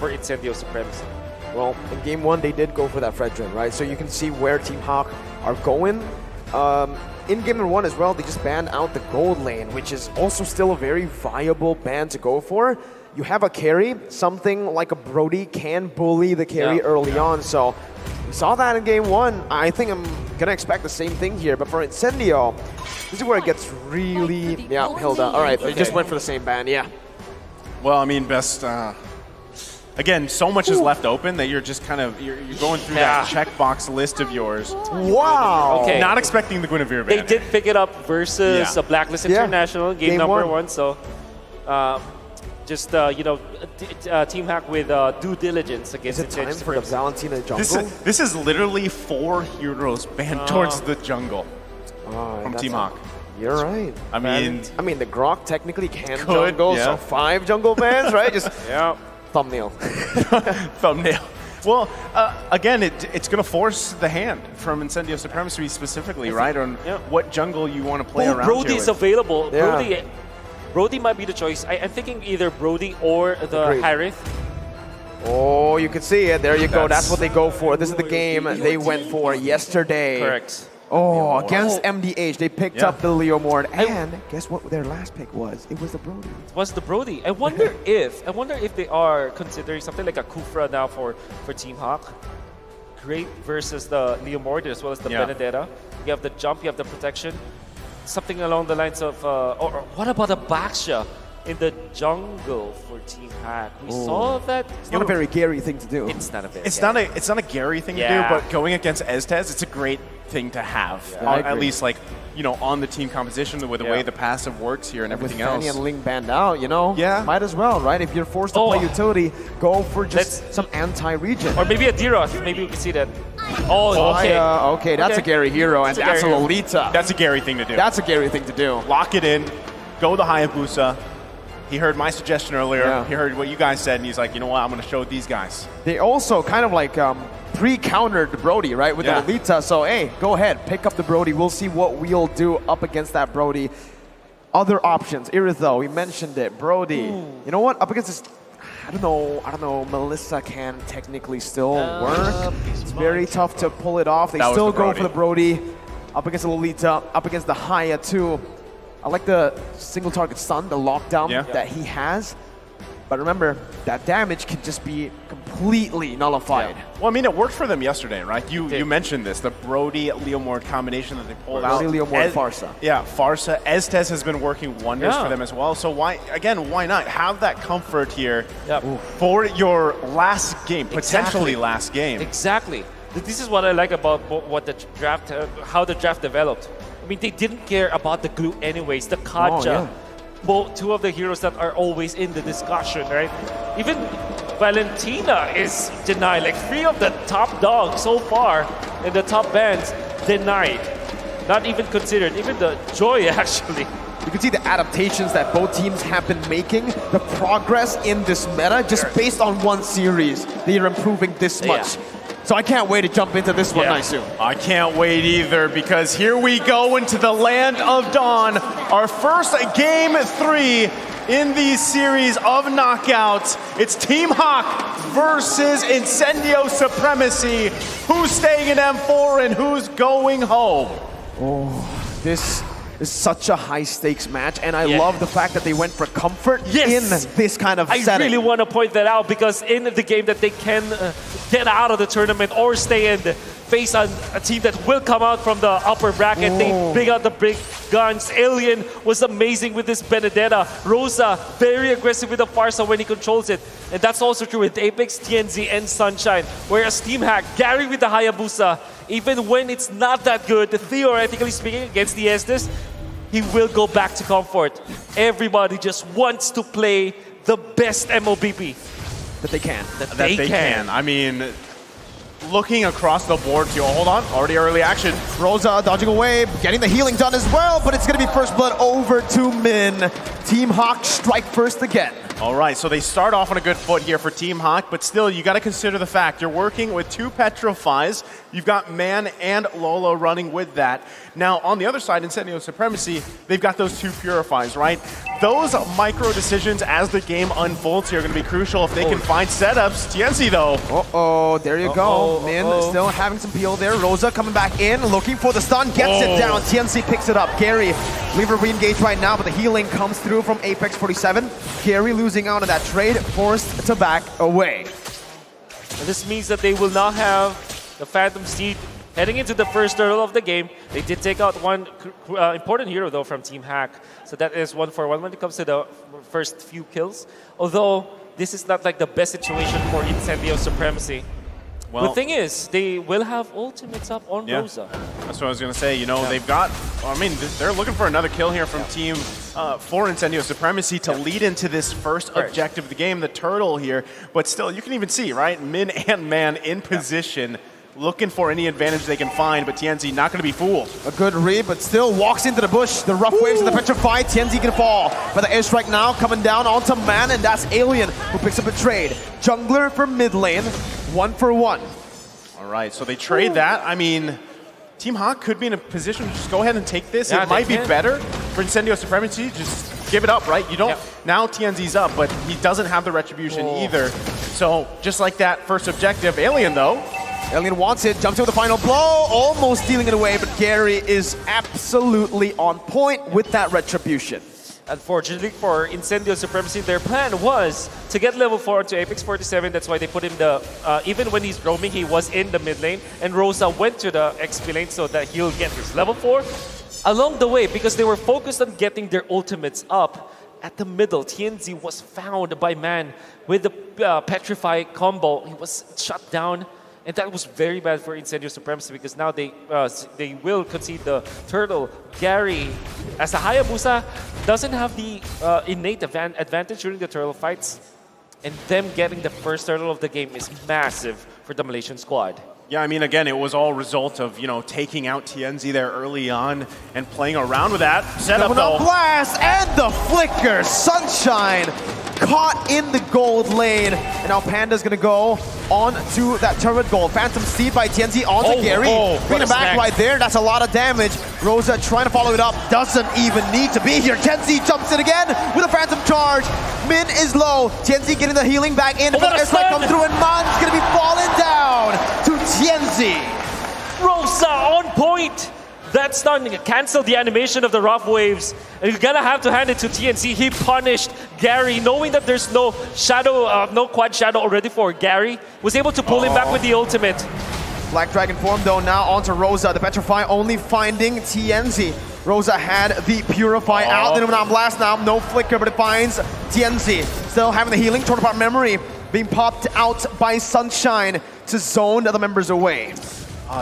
for Incendio Supremacy. Well, in Game 1, they did go for that Fredrin, right? So you can see where Team Hawk are going. In Game 1 as well, they just banned out the gold lane, which is also still a very viable ban to go for. You have a carry, something like a Brody can bully the carry early on, so we saw that in Game 1. I think I'm gonna expect the same thing here, but for Incendio, this is where it gets really, Hilda. All right, they just went for the same ban, Well, I mean, best, again, so much is left open that you're just kind of, you're going through that checkbox list of yours. Wow. Okay. Not expecting the Guinevere ban. They did pick it up versus a Blacklist International, game number 1, so just, you know, Team Hack with due diligence against Is it time for the Valentina jungle? This is literally 4 heroes banned towards the jungle from Team Hawk. You're right. I mean, the Grok technically can jungle, so 5 jungle bans, right? Just thumbnail. Thumbnail. Well, again, it's going to force the hand from Incendio Supremacy specifically, right? On what jungle you want to play around Brody is available. Yeah. Brody might be the choice. I'm thinking either Brody or the Harith. Oh, you can see it. There you go. That's what they go for. This is the game they went for yesterday. Correct. Oh, against MDH, they picked up the Leomord, and guess what their last pick was? It was the Brody. It was the Brody. I wonder if they are considering something like a Kufra now for Team Hawk. Great versus the Leomord as well as the Benedetta. You have the jump, you have the protection. Something along the lines of, or what about a Baksha in the jungle for Team Hack? We saw that. It's not a very Gary thing to do. It's not a very. It's not a Gary thing to do, but going against Eztez, it's a great thing to have. At least, like, you know, on the team composition with the way the passive works here and everything else. With Fanny and Ling banned out, you know, might as well, right? If you're forced to play utility, go for just some anti-region. Or maybe a D-Roth. Maybe we can see that. Oh, okay. Okay, that's a Gary hero, and that's a Lolita. That's a Gary thing to do. That's a Gary thing to do. Lock it in. Go the Hayabusa. He heard my suggestion earlier. He heard what you guys said, and he's like, you know what? I'm going to show these guys. They also kind of like pre-countered Brody, right, with the Lolita. So, hey, go ahead, pick up the Brody. We'll see what we'll do up against that Brody. Other options, Iritho, we mentioned it. Brody, you know what? Up against this, I don't know. Melissa can technically still work. It's very tough to pull it off. They still go for the Brody. Up against the Lolita, up against the Haya too. I like the single target stun, the lockdown that he has. But remember, that damage can just be completely nullified. Well, I mean, it worked for them yesterday, right? You mentioned this, the Brody-Leomord combination that they pulled out. Brody-Leomord, Farsa. Yeah, Farsa. Eztez has been working wonders for them as well. So why not? Have that comfort here for your last game, potentially last game. Exactly. This is what I like about what the draft, how the draft developed. I mean, they didn't care about the glue anyways. The Kaja, both two of the heroes that are always in the discussion, right? Even Valentina is denied. Like 3 of the top dogs so far in the top bands denied. Not even considered. Even the Joy, actually. You can see the adaptations that both teams have been making, the progress in this meta, just based on one series. They are improving this much. So I can't wait to jump into this one nice soon. I can't wait either, because here we go into the land of Dawn. Our first game 3 in the series of knockouts. It's Team Hawk versus Incendio Supremacy. Who's staying in M4 and who's going home? Oh, this is such a high-stakes match, and I love the fact that they went for comfort in this kind of setting. I really want to point that out, because in the game that they can get out of the tournament or stay in, face on a team that will come out from the upper bracket. They bring out the big guns. Alien was amazing with this Benedetta. Rosa, very aggressive with the Farsa when he controls it. And that's also true with Apex, TNZ, and Sunshine. Whereas Team Hack, Gary with the Hayabusa, even when it's not that good, theoretically speaking, against the Estes, he will go back to comfort. Everybody just wants to play the best MOBP that they can. That they can. I mean, looking across the board, hold on, already early action. Rosa dodging away, getting the healing done as well, but it's going to be first blood over to Min. Team Hawk strike first again. All right, so they start off on a good foot here for Team Hawk, but still, you got to consider the fact you're working with 2 Petrifies. You've got Man and Lola running with that. Now, on the other side, Incendio Supremacy, they've got those 2 Purifies, right? Those micro decisions as the game unfolds here are going to be crucial if they can find setups. TNC, though. Uh-oh, there you go. Min still having some peel there. Rosa coming back in, looking for the stun, gets it down. TNC picks it up. Gary, Lever re-engaged right now, but the healing comes through from Apex 47. Gary losing out on that trade, forced to back away. And this means that they will now have the Phantom Steed heading into the first turtle of the game. They did take out one important hero, though, from Team Hack. So that is 1 for 1 when it comes to the first few kills. Although, this is not like the best situation for Incendio Supremacy. Well, the thing is, they will have ultimates up on Rosa. That's what I was going to say. You know, they've got, I mean, they're looking for another kill here from Team for Incendio Supremacy to lead into this first objective of the game, the turtle here. But still, you can even see, right? Min and Man in position, looking for any advantage they can find, but TNC not going to be fooled. A good read, but still walks into the bush. The rough waves and the petrify. TNC can fall. But the airstrike now coming down onto Man, and that's Alien who picks up a trade. Jungler for mid lane, 1 for 1. All right, so they trade that. I mean, Team Hawk could be in a position to just go ahead and take this. Yeah, it might be better for Incendio Supremacy. Just give it up, right? You don't. Now TNZ's up, but he doesn't have the retribution either. So just like that first objective, Alien though. Alien wants it, jumps in with the final blow, almost stealing it away, but Gary is absolutely on point with that retribution. Unfortunately for Incendio Supremacy, their plan was to get level 4 onto Apex 47. That's why they put him even when he's roaming, he was in the mid lane. And Rosa went to the XP lane so that he'll get his level 4. Along the way, because they were focused on getting their ultimates up, at the middle, TNZ was found by Man with the Petrify combo. He was shut down. And that was very bad for Incendio Supremacy because now they will concede the turtle. Gary, as a Hayabusa, doesn't have the innate advantage during the turtle fights. And them getting the first turtle of the game is massive for the Malaysian squad. Yeah, I mean, again, it was all a result of, you know, taking out TNZ there early on and playing around with that. Setup though. Blast and the flicker. Sunshine caught in the gold lane. And now Panda's going to go on to that turret gold. Phantom Steed by TNZ onto Gary. Bring it back right there. That's a lot of damage. Rosa trying to follow it up. Doesn't even need to be here. TNZ jumps in again with a Phantom charge. Min is low. TNZ getting the healing back in. Airstrike comes through and Man's going to be falling down to TNZ. Rosa on point. That stun canceled the animation of the rough waves. And you're gonna have to hand it to TNC. He punished Gary, knowing that there's no shadow, no quad shadow already for Gary. Was able to pull him back with the ultimate. Black Dragon form though now onto Rosa. The Petrify only finding TNZ. Rosa had the Purify out. Then on blast now, no flicker, but it finds TNZ. Still having the healing, torn apart memory, being popped out by Sunshine to zone the other members away.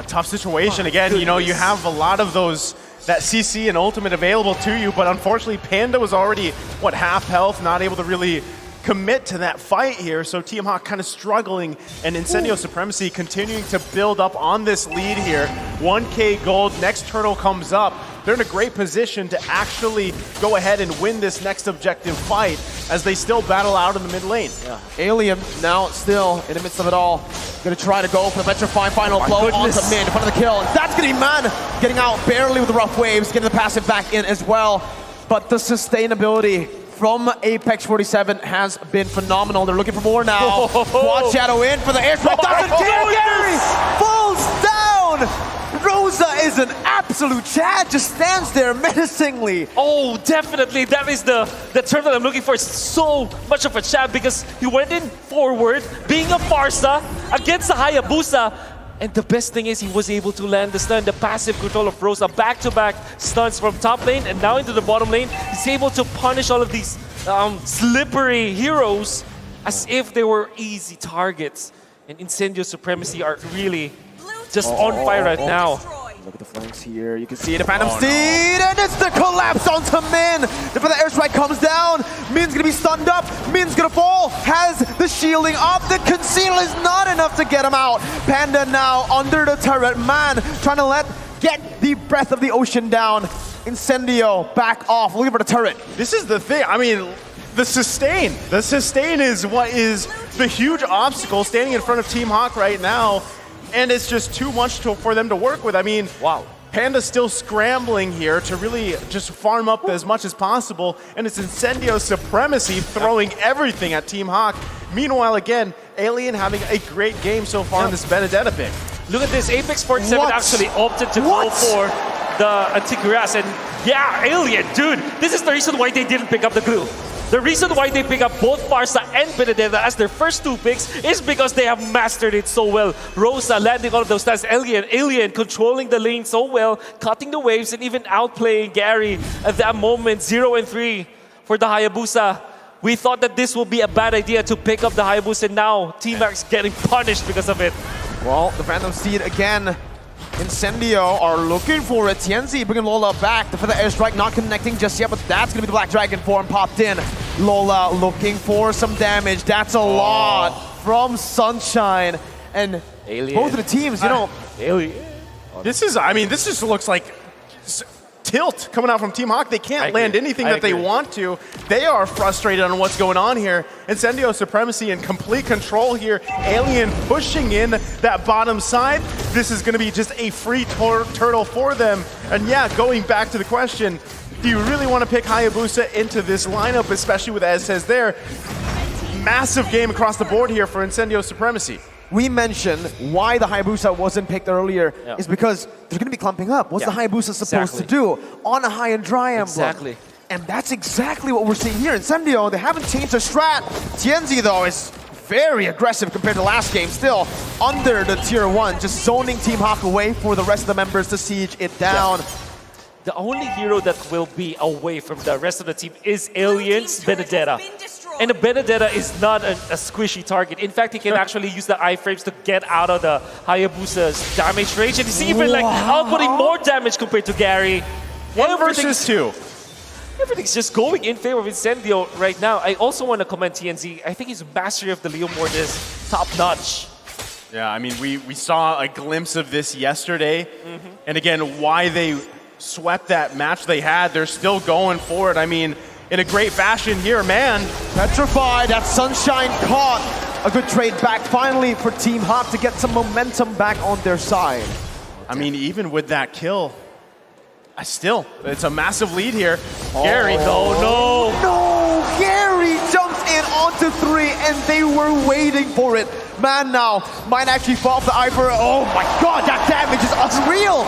Tough situation again. You know, you have a lot of those, that CC and ultimate available to you, but unfortunately Panda was already, what, half health, not able to really commit to that fight here. So Team Hawk kind of struggling, and Incendio Supremacy continuing to build up on this lead here. 1K gold, next turtle comes up. They're in a great position to actually go ahead and win this next objective fight as they still battle out in the mid lane. Yeah. Alien now still in the midst of it all. Gonna try to go for the Petrify final blow onto Min in front of the kill. And that's gonna be Man getting out barely with the rough waves, getting the passive back in as well. But the sustainability from Apex 47 has been phenomenal. They're looking for more now. Quad Shadow in for the airstrike. Doesn't kill Gary! Falls down! Rosa is an absolute Chad, just stands there menacingly. Oh, definitely. That is the term that I'm looking for. It's so much of a Chad because he went in forward, being a Farsa against the Hayabusa. And the best thing is he was able to land the stun, the passive control of Rosa, back-to-back stuns from top lane and now into the bottom lane. He's able to punish all of these slippery heroes as if they were easy targets. And Incendio Supremacy are really just on fire right now. Look at the flanks here. You can see the Phantom Steed, and it's the collapse onto Min. The airstrike comes down. Min's gonna be stunned up. Min's gonna fall. Has the shielding up. The conceal is not enough to get him out. Panda now under the turret. Man trying to get the breath of the ocean down. Incendio back off. Looking for the turret. This is the thing. I mean, the sustain. The sustain is what is the huge obstacle standing in front of Team Hawk right now, and it's just too much for them to work with. I mean, Wow. Panda's still scrambling here to really just farm up as much as possible, and it's Incendio Supremacy throwing everything at Team Hawk. Meanwhile, again, Alien having a great game so far in this Benedetta pick. Look at this, Apex 47 What? actually opted to go for the Anticuras, and yeah, Alien, dude, this is the reason why they didn't pick up the glue. The reason why they pick up both Farsa and Benedetta as their first two picks is because they have mastered it so well. Rosa landing all of those stats, Alien controlling the lane so well, cutting the waves, and even outplaying Gary at that moment. 0 and 3 for the Hayabusa. We thought that this would be a bad idea to pick up the Hayabusa, and now Team Max getting punished because of it. Well, the Phantom Steed again. Incendio are looking for it. Tienzi bringing Lola back. The feather airstrike not connecting just yet, but that's going to be the Black Dragon form popped in. Lola looking for some damage. That's a lot from Sunshine. And Alien. both of the teams, you know, Alien. This is, I mean, this just looks like tilt coming out from Team Hawk. They can't land anything that they want to. They are frustrated on what's going on here. Incendio Supremacy in complete control here. Alien pushing in that bottom side. This is going to be just a free turtle for them. And yeah, going back to the question, do you really want to pick Hayabusa into this lineup, especially with, as says there, massive game across the board here for Incendio Supremacy. we mentioned why the Hayabusa wasn't picked earlier is because they're going to be clumping up. What's the Hayabusa supposed to do on a high and dry emblem? Exactly. And that's exactly what we're seeing here. Incendio, they haven't changed their strat. Tienzi, though, is very aggressive compared to last game. Still under the tier 1, just zoning Team Hawk away for the rest of the members to siege it down. The only hero that will be away from the rest of the team is Alien's Benedetta. And the Benedetta is not a squishy target. In fact, he can actually use the iframes to get out of the Hayabusa's damage range. And he's even like outputting more damage compared to Gary. 1 versus 2. Everything's just going in favor of Incendio right now. I also want to comment TNZ. I think his mastery of the Leo Mord is top-notch. Yeah, I mean, we saw a glimpse of this yesterday. And again, why they swept that match they had, they're still going for it. I mean, in a great fashion here, man. Petrified, that Sunshine caught. A good trade back finally for Team Hawk to get some momentum back on their side. I mean, even with that kill, it's a massive lead here. Gary, No. No, Gary jumps in onto 3 and they were waiting for it. Man now might actually fall off the Iver. Oh my god, that damage is unreal.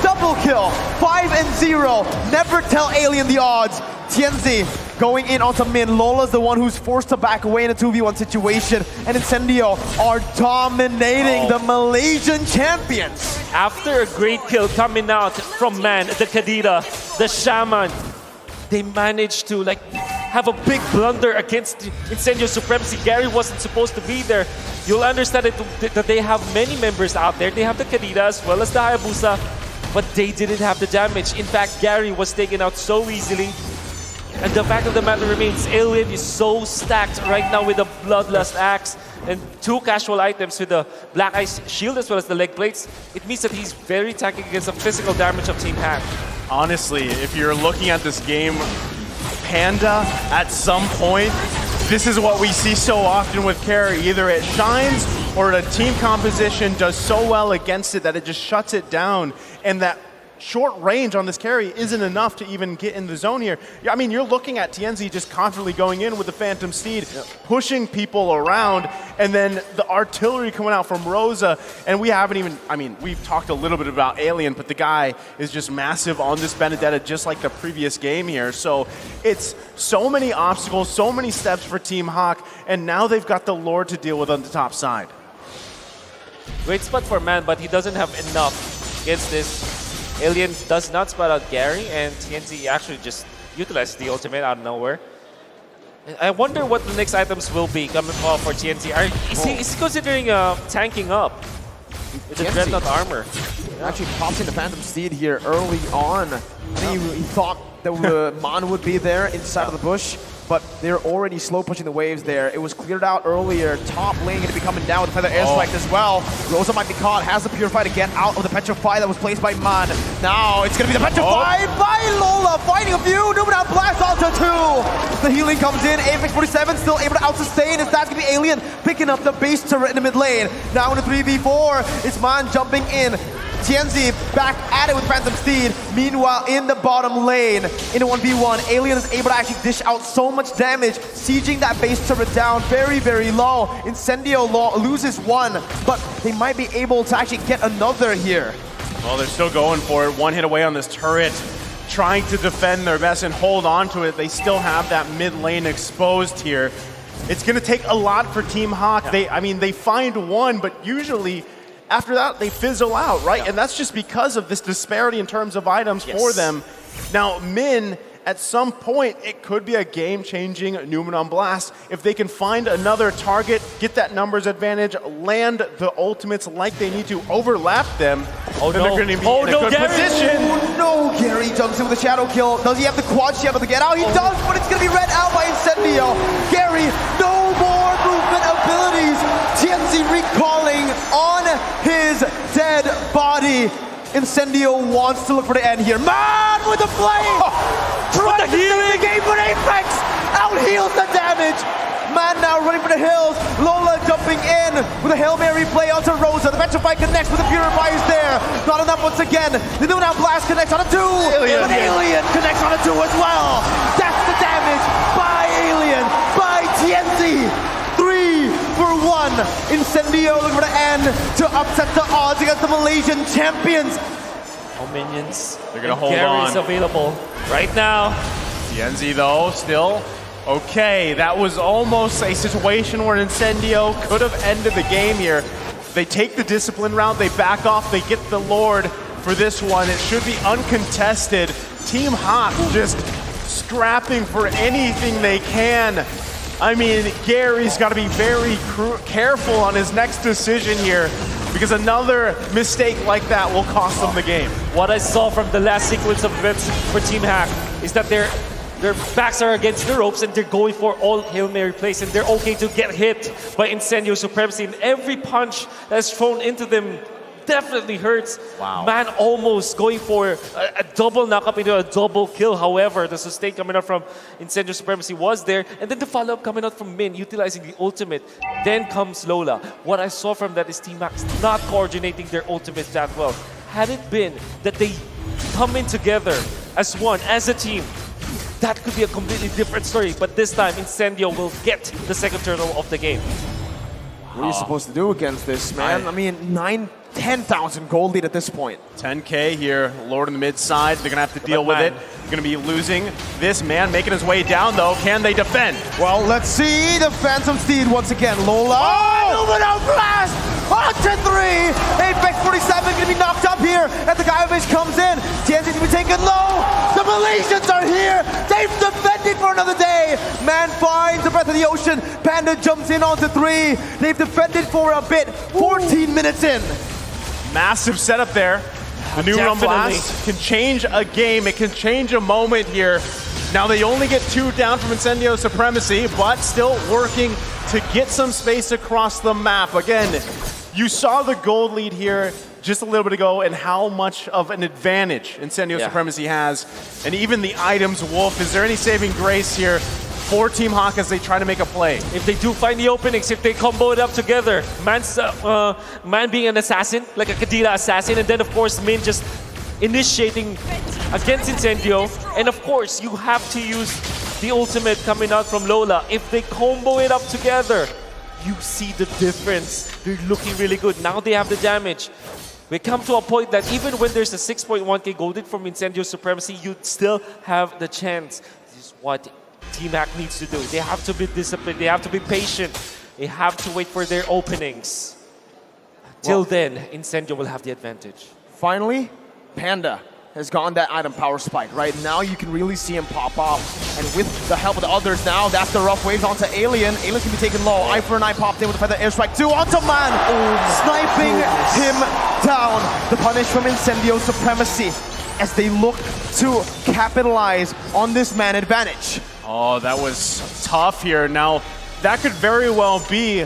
Double kill, 5-0. Never tell Alien the odds. Tienzi going in onto Min. Lola's the one who's forced to back away in a 2v1 situation. And Incendio are dominating the Malaysian champions. After a great kill coming out from Man, the Kadira, the Shaman, they managed to have a big blunder against Incendio Supremacy. Gary wasn't supposed to be there. You'll understand that they have many members out there. They have the Kadira as well as the Hayabusa, but they didn't have the damage. In fact, Gary was taken out so easily. And the fact of the matter remains, Alien is so stacked right now with the Bloodlust Axe and 2 casual items with the Black Ice Shield as well as the leg plates. It means that he's very tanky against the physical damage of Team Hack. honestly, if you're looking at this game, Panda, at some point, this is what we see so often with carry. Either it shines or the team composition does so well against it that it just shuts it down. And that short range on this carry isn't enough to even get in the zone here. I mean, you're looking at TNZ just confidently going in with the Phantom Steed, pushing people around, and then the artillery coming out from Rosa. And we haven't even, I mean, we've talked a little bit about Alien, but the guy is just massive on this Benedetta, just like the previous game here. So it's so many obstacles, so many steps for Team Hawk, and now they've got the Lord to deal with on the top side. Great spot for Man, but he doesn't have enough against this. Alien does not spot out Gary, and TNT actually just utilized the ultimate out of nowhere. I wonder what the next items will be coming off for TNT. Is he considering tanking up with the Dreadnought armor? Actually pops in the Phantom Steed here early on. I think he thought that the Mon would be there inside of the bush, but they're already slow pushing the waves there. It was cleared out earlier. Top lane going to be coming down with a Feather Airstrike as well. Rosa might be caught, has the Purify to get out of the Petrify that was placed by Man. Now it's going to be the Petrify by Lola, fighting a few. Numenor Blast onto 2. The healing comes in. Apex 47 still able to out-sustain, as that's going to be Alien picking up the base turret in the mid lane. Now in a 3v4, it's Man jumping in. Tianzi back at it with Phantom Steed. Meanwhile, in the bottom lane, in a 1v1, Alien is able to actually dish out so much damage, sieging that base turret down very, very low. Incendio loses 1, but they might be able to actually get another here. Well, they're still going for it. One hit away on this turret, trying to defend their best and hold on to it. They still have that mid lane exposed here. It's going to take a lot for Team Hawk. Yeah. They find one, but usually after that, they fizzle out, right? Yeah. And that's just because of this disparity in terms of items for them. Now, Min, at some point, it could be a game-changing Numenor Blast. If they can find another target, get that numbers advantage, land the ultimates like they need to, overlap them, then they're going to be in a good position. Oh no, Gary jumps in with a shadow kill. Does he have the quad shadow to get out? He does, but it's going to be read out by Incendio. Gary, no more movement abilities. Tianzi recalling on his dead body. Incendio wants to look for the end here. Man with the flame! Trying to save the game, but Apex out-heals the damage. Man now running for the hills. Lola jumping in with a Hail Mary play onto Rosa. The Petrify connects with the Purifiers there. Not enough once again. The Numenor Blast connects on a 2. But Alien connects on a 2 as well. That's the damage by Alien, by TNC. 3 for 1. Incendio looking for the end to upset the odds against the Malaysian champions. Oh, minions. They're gonna hold Gary's on. available right now. Tienzi, though, still okay. That was almost a situation where Incendio could have ended the game here. They take the discipline route, they back off, they get the Lord for this one. It should be uncontested. Team Hawk just scrapping for anything they can. I mean, Gary's got to be very careful on his next decision here, because another mistake like that will cost them the game. What I saw from the last sequence of events for Team Hack is that their backs are against the ropes and they're going for all Hail Mary plays, and they're okay to get hit by Incendio Supremacy, and every punch that's thrown into them definitely hurts. Wow. Man almost going for a double knock-up into a double kill. However, the sustain coming out from Incendio Supremacy was there, and then the follow-up coming out from Min, utilizing the ultimate. Then comes Lola. What I saw from that is Team Max not coordinating their ultimates that well. Had it been that they come in together as one, as a team, that could be a completely different story. But this time, Incendio will get the second turtle of the game. What are you supposed to do against this, man? I mean, 10,000 gold lead at this point. 10K here, Lord in the mid side. They're gonna have to deal with it. Gonna be losing this man, making his way down though. Can they defend? Well, let's see the Phantom Steed once again. Lola. Oh! Numenor Blast! Onto 3! Apex 47 gonna be knocked up here as the Gaiavish comes in. Tianzi's gonna be taken low. The Malaysians are here. They've defended for another day. Man finds the breath of the ocean. Panda jumps in onto 3. They've defended for a bit. 14 minutes in. Massive setup there. The Numenor Blast can change a game. It can change a moment here. Now they only get 2 down from Incendio Supremacy, but still working to get some space across the map. Again, you saw the gold lead here just a little bit ago and how much of an advantage Incendio Supremacy has. And even the items, Wolf, is there any saving grace here for Team Hawk as they try to make a play? If they do find the openings, if they combo it up together, Man being an assassin, like a Kadira assassin, and then of course Min just initiating against Incendio, and of course you have to use the ultimate coming out from Lola. If they combo it up together, you see the difference. They're looking really good. Now they have the damage. We come to a point that even when there's a 6.1k golded from Incendio Supremacy, you still have the chance. This is what Team Hack needs to do. They have to be disciplined. They have to be patient. They have to wait for their openings. Till then, Incendio will have the advantage. Finally, Panda has gotten that item power spike. Right now, you can really see him pop off. And with the help of the others now, that's the rough waves onto Alien. Alien's gonna be taken low. Eye for an eye popped in with the Feather Airstrike 2 onto Man. Sniping him down. The punish from Incendio Supremacy as they look to capitalize on this man advantage. Oh, that was tough here. Now, that could very well be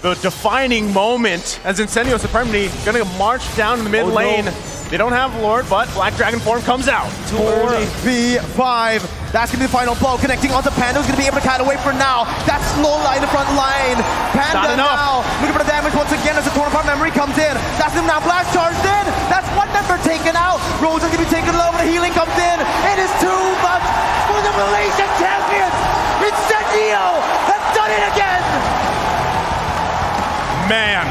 the defining moment as Incendio Supremacy gonna march down the mid lane. no. They don't have Lord, but Black Dragon form comes out. 4v5. That's gonna be the final blow. Connecting onto Panda, who's gonna be able to cut away for now. That slow line, the front line. Panda now looking for the damage once again as the corner part memory comes in. That's him now. Blast charged in. That's one member taken out. Rosen's gonna be taken low, but the healing comes in. It is too much for the Malaysian champions. Incendio has done it again. Man,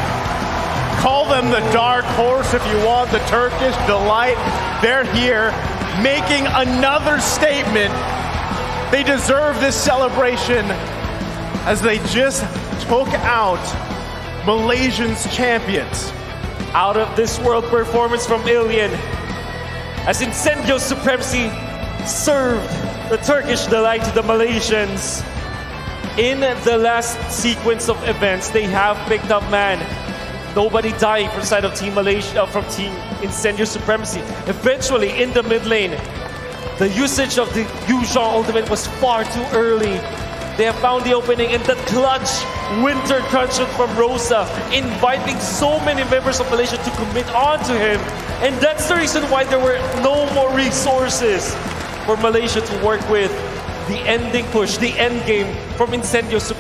call them the dark horse if you want, the Turkish delight. They're here making another statement. They deserve this celebration as they just took out Malaysia's champions. Out of this world performance from Alien as Incendio Supremacy served the Turkish delight to the Malaysians. In the last sequence of events, they have picked up man. Nobody died from the side of Team Malaysia, from Team Incendio Supremacy. Eventually, in the mid lane, the usage of the Yuzhong ultimate was far too early. They have found the opening in the clutch winter crunch from Rosa, inviting so many members of Malaysia to commit onto him. And that's the reason why there were no more resources for Malaysia to work with. The ending push, the end game from Incendio Supremacy.